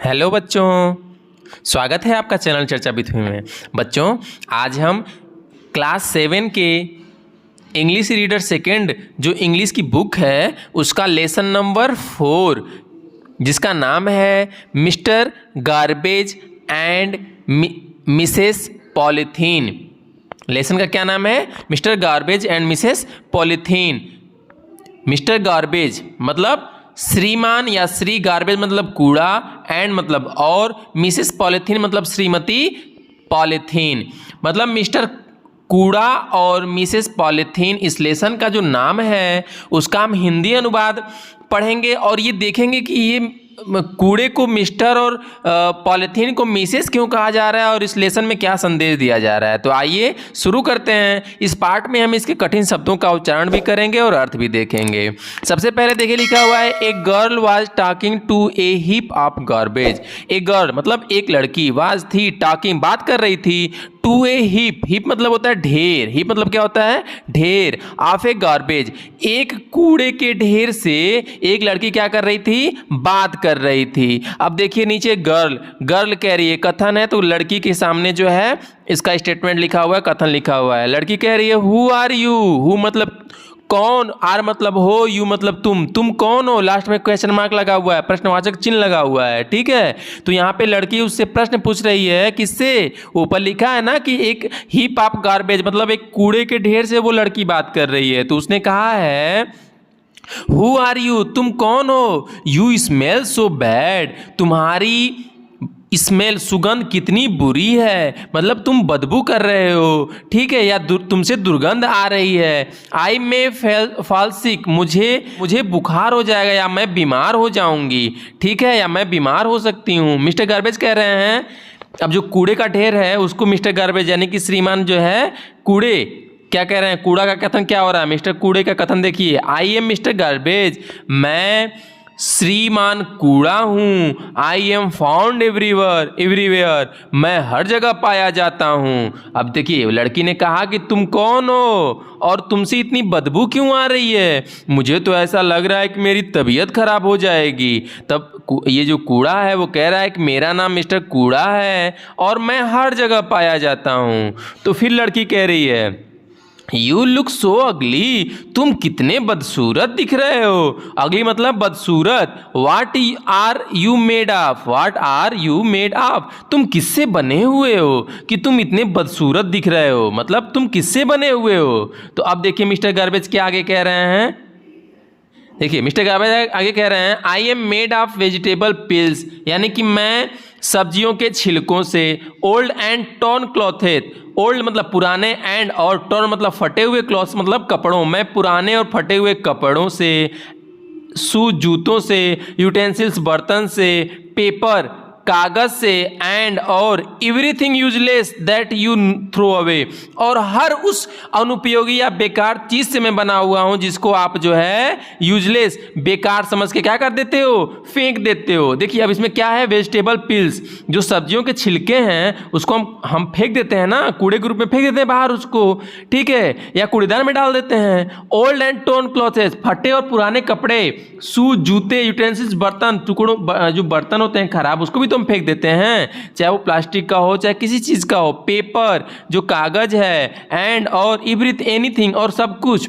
Hello बच्चों, स्वागत है आपका चैनल चर्चा विथ मी में। बच्चों, आज हम क्लास 7 के इंग्लिश रीडर सेकेंड जो इंग्लिश की बुक है उसका लेसन नंबर 4 जिसका नाम है mister garbage and Mrs polythene. Lesson का क्या नाम है? Mister garbage and Mrs polythene. Mister garbage मतलब श्रीमान या श्री गार्बेज मतलब कूड़ा, एंड मतलब और, मिसेस पॉलीथीन मतलब श्रीमती पॉलीथीन। मतलब मिस्टर कूड़ा और मिसेस पॉलीथीन इस लेसन का जो नाम है उसका हम हिंदी अनुवाद पढ़ेंगे और ये देखेंगे कि ये कूड़े को मिस्टर और पॉलीथीन को मिसेस क्यों कहा जा रहा है और इस लेसन में क्या संदेश दिया जा रहा है। तो आइए शुरू करते हैं। इस पार्ट में हम इसके कठिन शब्दों का उच्चारण भी करेंगे और अर्थ भी देखेंगे। सबसे पहले देखिए लिखा हुआ है a girl was talking to a heap of garbage. A girl मतलब एक लड़की, वाज थी, टॉकिंग बात कर रही थी, टू ए हीप, हीप मतलब होता है ढेर, हीप मतलब क्या होता है? ढेर, ऑफ ए गार्बेज एक कूड़े के ढेर से एक लड़की क्या कर रही थी? बात कर रही थी। अब देखिए नीचे गर्ल, गर्ल कह रही है, कथन है तो लड़की के सामने जो है इसका स्टेटमेंट लिखा हुआ है, कथन लिखा हुआ है। लड़की कह रही है हु आर यू, हु मतलब कौन, आर मतलब हो, यू मतलब तुम कौन हो, लास्ट में क्वेश्चन मार्क लगा हुआ है, प्रश्नवाचक चिन्ह लगा हुआ है, ठीक है। तो यहाँ पे लड़की उससे प्रश्न पूछ रही है, किससे? ऊपर लिखा है ना कि एक हीप ऑफ गार्बेज मतलब एक कूड़े के ढेर से वो लड़की बात कर रही है। तो उसने कहा है हु आर यू, तुम कौन हो? यू स्मेल सो बैड, तुम्हारी स्मेल सुगंध कितनी बुरी है, मतलब तुम बदबू कर रहे हो, ठीक है, या तुमसे दुर्गंध आ रही है। आई मे फॉल सिक, मुझे बुखार हो जाएगा या मैं बीमार हो जाऊंगी, ठीक है, या मैं बीमार हो सकती हूँ। मिस्टर गार्बेज कह रहे हैं, अब जो कूड़े का ढेर है उसको मिस्टर गार्बेज यानी कि श्रीमान जो है कूड़े क्या कह रहे हैं? कूड़ा का कथन क्या हो रहा है? मिस्टर कूड़े का कथन देखिए, आई एम मिस्टर गार्बेज, मैं श्रीमान कूड़ा हूँ। आई एम फाउंड एवरीवेयर, मैं हर जगह पाया जाता हूँ। अब देखिए लड़की ने कहा कि तुम कौन हो और तुमसे इतनी बदबू क्यों आ रही है? मुझे तो ऐसा लग रहा है कि मेरी तबीयत खराब हो जाएगी। तब ये जो कूड़ा है वो कह रहा है कि मेरा नाम मिस्टर कूड़ा है और मैं हर जगह पाया जाता हूँ। तो फिर लड़की कह रही है यू लुक सो अगली, तुम कितने बदसूरत दिख रहे हो। अगली मतलब बदसूरत। What are you made of, what are you made of, तुम किससे बने हुए हो कि तुम इतने बदसूरत दिख रहे हो, मतलब तुम किससे बने हुए हो। तो अब देखिए मिस्टर गार्बेज के आगे कह रहे हैं, देखिए मिस्टर गार्बेज आगे कह रहे हैं I am made of vegetable pills, यानी कि मैं सब्जियों के छिलकों से, old and torn clothes, old मतलब पुराने, एंड और टॉर्न मतलब फटे हुए, क्लॉथ्स मतलब कपड़ों, मैं पुराने और फटे हुए कपड़ों से, शूज जूतों से, यूटेंसिल्स बर्तन से, पेपर कागज से, एंड और everything useless that you throw away, और हर उस अनुपयोगी या बेकार चीज से मैं बना हुआ हूं जिसको आप जो है यूजलेस बेकार समझ के क्या कर देते हो? फेंक देते हो। देखिए अब इसमें क्या है? वेजिटेबल पिल्स, जो सब्जियों के छिलके हैं उसको हम फेंक देते हैं ना, कूड़े के रूप में फेंक देते हैं बाहर उसको, ठीक है, या कूड़ेदान में डाल देते हैं। ओल्ड एंड टोर्न क्लॉथेस, फटे और पुराने कपड़े, शूज जूते, यूटेंसिल्स बर्तन, टुकड़ों जो बर्तन होते हैं खराब उसको भी तुम फेंक देते हैं, चाहे वो प्लास्टिक का हो चाहे किसी चीज का हो, पेपर जो कागज है, एंड और एनीथिंग और सब कुछ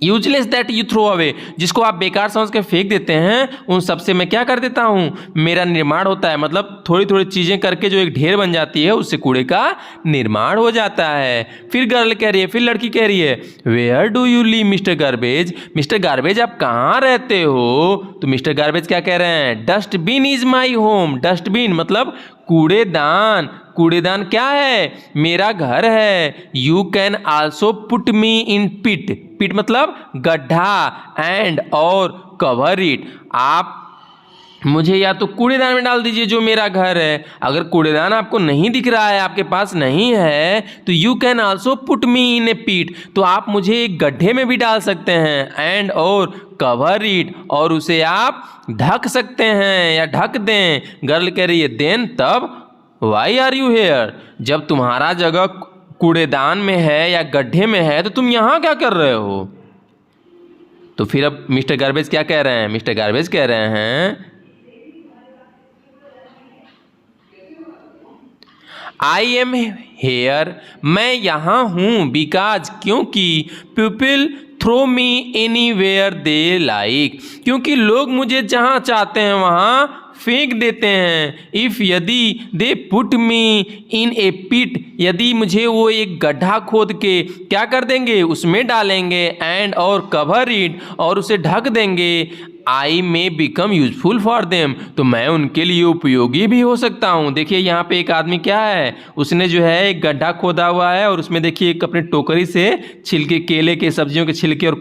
useless that you throw away, जिसको आप बेकार समझ के फेंक देते हैं, उन सब से मैं क्या कर देता हूँ? मेरा निर्माण होता है, मतलब थोड़ी थोड़ी चीजें करके जो एक ढेर बन जाती है उससे कूड़े का निर्माण हो जाता है। फिर गर्ल कह रही है, फिर लड़की कह रही है where do you live mister garbage, mister garbage आप कहाँ रहते हो? तो मिस्टर गार्बेज क्या कह रहे हैं? Dustbin is my home, dustbin मतलब कूड़ेदान, कूड़ेदान क्या है? मेरा घर है। You can also put me in pit, pit मतलब गड्ढा, एंड और कवर इट, आप मुझे या तो कूड़ेदान में डाल दीजिए जो मेरा घर है। अगर कूड़ेदान आपको नहीं दिख रहा है, आपके पास नहीं है, तो you can also put me in a pit, तो आप मुझे एक गड्ढे में भी डाल सकते हैं, एंड और कवर इट, और उसे आप ढक सकते हैं या ढक दें। गर्ल कह रही है देन तब वाई आर यू हेयर, जब तुम्हारा जगह कूड़ेदान में है या गड्ढे में है तो तुम यहाँ क्या कर रहे हो? तो फिर अब मिस्टर गार्बेज क्या कह रहे हैं? मिस्टर गार्बेज कह रहे हैं आई एम हेयर, मैं यहाँ हूँ, बिकॉज क्योंकि people throw me anywhere they like, क्योंकि लोग मुझे जहाँ चाहते हैं वहाँ फेंक देते हैं। इफ़ यदि they put me in a पिट, यदि मुझे वो एक गड्ढा खोद के क्या कर देंगे, उसमें डालेंगे, एंड और कवर इट, और उसे ढक देंगे, I may become useful for them, तो मैं उनके लिए उपयोगी भी हो सकता हूँ। देखिए यहाँ पे एक आदमी क्या है, उसने जो है एक गड्ढा खोदा हुआ है और उसमें देखिए एक अपने टोकरी से छिलके, केले के, सब्जियों के छिलके और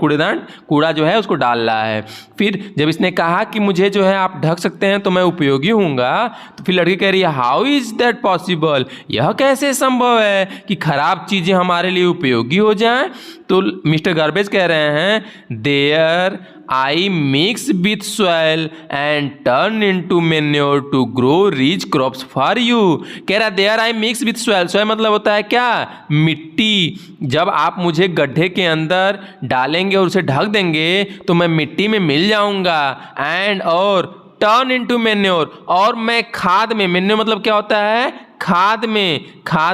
कूड़ा जो है उसको डाल रहा है। फिर जब इसने कहा कि मुझे जो है आप ढक सकते हैं तो मैं उपयोगी हूँगा, तो फिर लड़की कह रही है हाउ इज़ दैट पॉसिबल, यह कैसे संभव है कि खराब चीज़ें हमारे लिए उपयोगी हो जाएं। तो मिस्टर गार्बेज कह रहे हैं there I mix with soil and turn into manure to grow rich crops for you. कह रहा there I mix with soil, soil मतलब होता है क्या, मिट्टी। जब आप मुझे गड्ढे के अंदर डालेंगे और उसे ढक देंगे तो मैं मिट्टी में मिल जाऊंगा, एंड और टर्न इनटू मैन्योर, और मैं खाद में, मैन्योर मतलब क्या होता है, खाद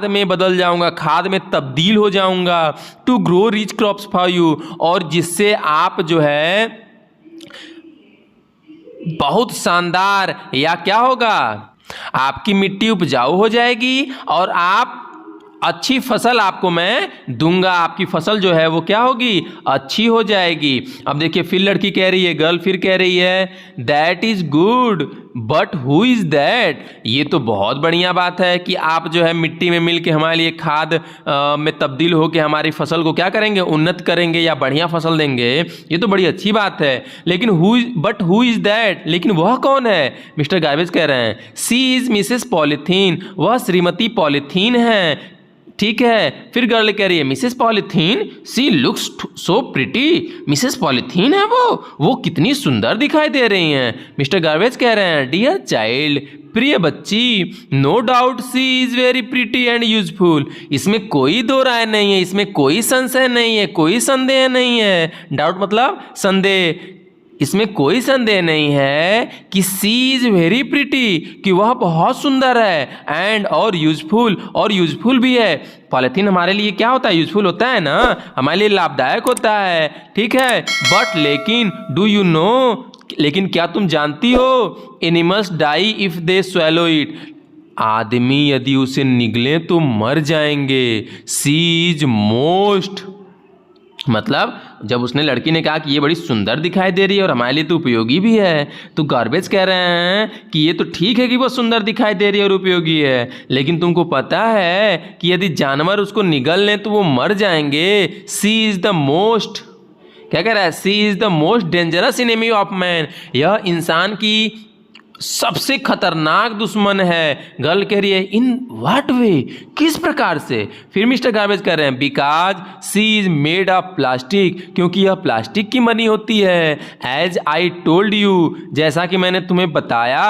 में बदल जाऊंगा, खाद में तब्दील हो जाऊंगा, to grow rich crops for you, और जिससे आप जो है बहुत शानदार या क्या होगा, आपकी मिट्टी उपजाऊ हो जाएगी और आप अच्छी फसल आपको मैं दूंगा, आपकी फसल जो है वो क्या होगी, अच्छी हो जाएगी। अब देखिए फिर लड़की कह रही है, गर्ल फिर कह रही है that is good but who is that, ये तो बहुत बढ़िया बात है कि आप जो है मिट्टी में मिल के हमारे लिए खाद में तब्दील होकर हमारी फसल को क्या करेंगे, उन्नत करेंगे या बढ़िया फसल देंगे, ये तो बड़ी अच्छी बात है। लेकिन हु इज दैट, लेकिन वह कौन है। मिस्टर गार्बेज कह रहे हैं सी इज मिसेस पॉलीथीन, वह श्रीमती पॉलीथीन है। ठीक है, फिर गर्ल कह रही है Mrs polythene she looks so pretty, Mrs polythene है वो कितनी सुंदर दिखाई दे रही हैं। मिस्टर गार्बेज कह रहे हैं डियर चाइल्ड, प्रिय बच्ची, no doubt she is very pretty and useful, इसमें कोई दो राय नहीं है, इसमें कोई संशय नहीं है, कोई संदेह नहीं है। डाउट मतलब संदेह, इसमें कोई संदेह नहीं है कि सी इज वेरी प्रिटी, कि वह बहुत सुंदर है, एंड और यूजफुल भी है। पॉलीथीन हमारे लिए क्या होता है, यूजफुल होता है ना, हमारे लिए लाभदायक होता है। ठीक है, बट लेकिन डू यू नो, लेकिन क्या तुम जानती हो, animals die if they swallow it, आदमी यदि उसे निगले तो मर जाएंगे। सी इज मोस्ट, मतलब जब उसने लड़की ने कहा कि ये बड़ी सुंदर दिखाई दे रही है और हमारे लिए तो उपयोगी भी है, तो गार्बेज कह रहे हैं कि ये तो ठीक है कि वो सुंदर दिखाई दे रही है और उपयोगी है, लेकिन तुमको पता है कि यदि जानवर उसको निगल लें तो वो मर जाएंगे। सी इज द मोस्ट, क्या कह रहा है, she is the most dangerous enemy of man, यह इंसान की सबसे खतरनाक दुश्मन है। गर्ल कह रही है इन व्हाट वे, किस प्रकार से। फिर मिस्टर गार्बेज कह रहे हैं because she is made of plastic, क्योंकि यह प्लास्टिक की बनी होती है। एज आई टोल्ड यू, जैसा कि मैंने तुम्हें बताया,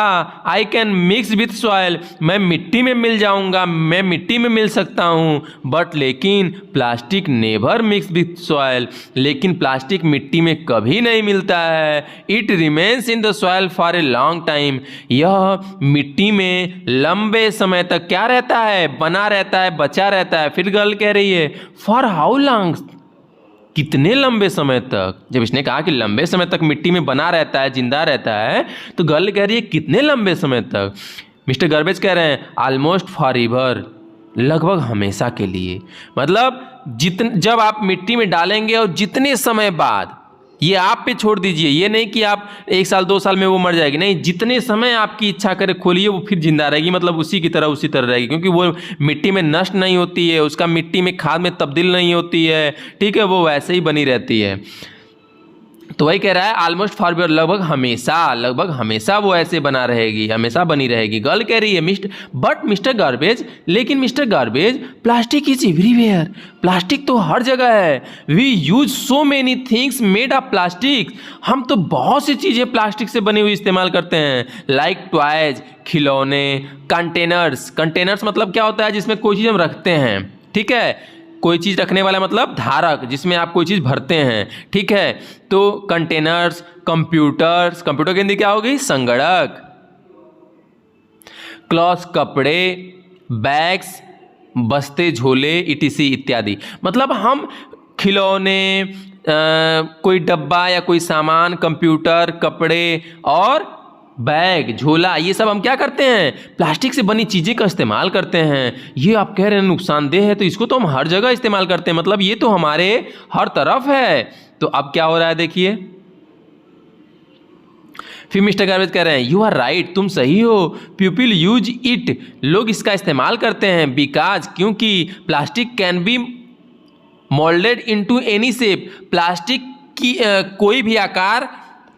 I can mix with soil, मैं मिट्टी में मिल जाऊंगा, मैं मिट्टी में मिल सकता हूँ, बट लेकिन plastic never mix with soil, लेकिन प्लास्टिक मिट्टी में कभी नहीं मिलता है। It remains in the soil for a long time, यह मिट्टी में लंबे समय तक क्या रहता है, बना रहता है, बचा रहता है। फिर गर्ल कह रही है फॉर हाउ लॉन्ग, कितने लंबे समय तक। जब इसने कहा कि लंबे समय तक मिट्टी में बना रहता है, जिंदा रहता है, तो गर्ल कह रही है कितने लंबे समय तक। मिस्टर गार्बेज कह रहे हैं ऑलमोस्ट फॉर एवर, लगभग हमेशा के लिए, मतलब जब आप मिट्टी में डालेंगे और जितने समय बाद, ये आप पे छोड़ दीजिए, ये नहीं कि आप 1 साल 2 साल में वो मर जाएगी, नहीं, जितने समय आपकी इच्छा करे खोलिए वो फिर जिंदा रहेगी, मतलब उसी तरह रहेगी, क्योंकि वो मिट्टी में नष्ट नहीं होती है, उसका मिट्टी में खाद में तब्दील नहीं होती है। ठीक है, वो वैसे ही बनी रहती है। तो वही कह रहा है ऑलमोस्ट फॉर एवर, लगभग हमेशा वो ऐसे बना रहेगी, हमेशा बनी रहेगी। गर्ल कह रही है मिस्टर गार्बेज, लेकिन mister garbage plastic is everywhere, plastic तो हर जगह है। We use so many things made of plastic, हम तो बहुत सी चीज़ें प्लास्टिक से बनी हुई इस्तेमाल करते हैं, लाइक टॉयज, खिलौने, कंटेनर्स मतलब क्या होता है, जिसमें कोई चीज़ हम रखते हैं। ठीक है, कोई चीज़ रखने वाला मतलब धारक, जिसमें आप कोई चीज़ भरते हैं। ठीक है, तो कंटेनर्स, कंप्यूटर के अंदर क्या होगी, संगणक, क्लॉथ्स कपड़े, बैग्स बस्ते, झोले, इटीसी इत्यादि। मतलब हम खिलौने, कोई डब्बा या कोई सामान, कंप्यूटर, कपड़े और बैग, झोला, ये सब हम क्या करते हैं, प्लास्टिक से बनी चीज़ें का इस्तेमाल करते हैं। ये आप कह रहे हैं नुकसानदेह है, तो इसको तो हम हर जगह इस्तेमाल करते हैं, मतलब ये तो हमारे हर तरफ है। तो अब क्या हो रहा है देखिए, फिर मिस्टर गार्बेज कह रहे हैं यू आर राइट, तुम सही हो, पीपल यूज इट, लोग इसका इस्तेमाल करते हैं, बिकॉज, क्योंकि plastic can be moulded into any shape, plastic की कोई भी आकार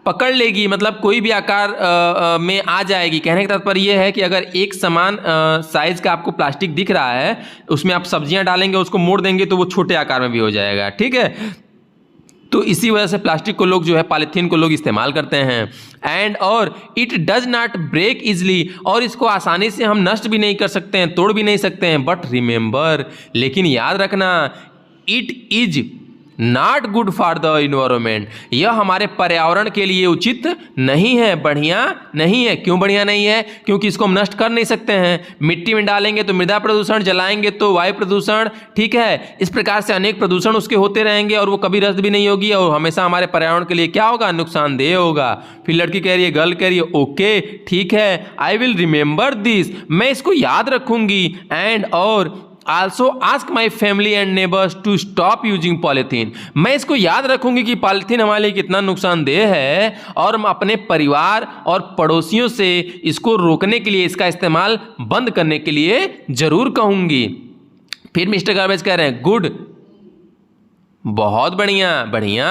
पकड़ लेगी, मतलब कोई भी आकार में आ जाएगी। कहने का तात्पर्य यह है कि अगर एक समान साइज का आपको प्लास्टिक दिख रहा है, उसमें आप सब्जियां डालेंगे, उसको मोड़ देंगे तो वो छोटे आकार में भी हो जाएगा, ठीक है। तो इसी वजह से प्लास्टिक को लोग जो है, पॉलीथीन को लोग इस्तेमाल करते हैं। एंड और it does not break easily, और इसको आसानी से हम नष्ट भी नहीं कर सकते हैं, तोड़ भी नहीं सकते हैं। बट रिमेंबर, लेकिन याद रखना, it is not good for the environment, यह हमारे पर्यावरण के लिए उचित नहीं है, बढ़िया नहीं है। क्यों बढ़िया नहीं है? क्योंकि इसको हम नष्ट कर नहीं सकते हैं। मिट्टी में डालेंगे तो मृदा प्रदूषण, जलाएंगे तो वायु प्रदूषण, ठीक है। इस प्रकार से अनेक प्रदूषण उसके होते रहेंगे और वो कभी रद्द भी नहीं होगी और हमेशा हमारे पर्यावरण के लिए क्या होगा, नुकसानदेह होगा। फिर लड़की कह रही है, गर्ल कह रही है, ओके ठीक है, आई विल रिमेंबर दिस, मैं इसको याद रखूंगी। एंड और also ask my family and neighbours to stop using polythene, मैं इसको याद रखूंगी कि पॉलीथीन हमारे लिए कितना नुकसानदेह है, और मैं अपने परिवार और पड़ोसियों से इसको रोकने के लिए, इसका इस्तेमाल बंद करने के लिए जरूर कहूंगी। फिर मिस्टर गार्बेज कह रहे हैं, गुड, बहुत बढ़िया, बढ़िया,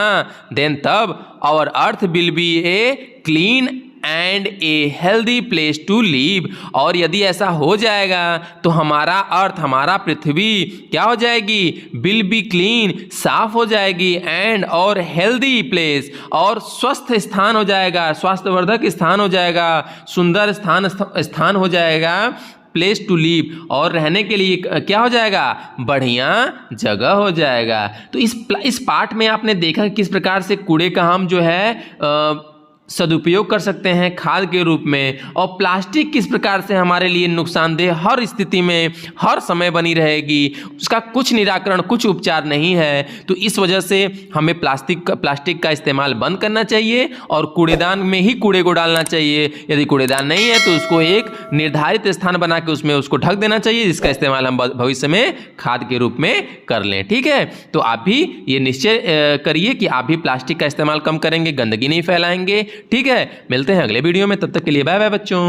देन तब our earth will be a clean and a healthy place to live, और यदि ऐसा हो जाएगा तो हमारा अर्थ, हमारा पृथ्वी क्या हो जाएगी, विल बी क्लीन, साफ हो जाएगी, एंड और हेल्दी प्लेस, और स्वस्थ स्थान हो जाएगा, स्वास्थ्यवर्धक स्थान हो जाएगा, सुंदर स्थान हो जाएगा, प्लेस टू लिव, और रहने के लिए क्या हो जाएगा, बढ़िया जगह हो जाएगा। तो इस पाठ में आपने देखा किस प्रकार से कूड़े का हम जो है सदुपयोग कर सकते हैं खाद के रूप में, और प्लास्टिक किस प्रकार से हमारे लिए नुकसानदेह हर स्थिति में, हर समय बनी रहेगी, उसका कुछ निराकरण, कुछ उपचार नहीं है। तो इस वजह से हमें प्लास्टिक का इस्तेमाल बंद करना चाहिए और कूड़ेदान में ही कूड़े को डालना चाहिए। यदि कूड़ेदान नहीं है तो उसको एक निर्धारित स्थान बना के उसमें उसको ढक देना चाहिए, जिसका इस्तेमाल हम भविष्य में खाद के रूप में कर लें, ठीक है। तो आप भी ये निश्चय करिए कि आप भी प्लास्टिक का इस्तेमाल कम करेंगे, गंदगी नहीं फैलाएंगे, ठीक है। मिलते हैं अगले वीडियो में, तब तक के लिए बाय बाय बच्चों।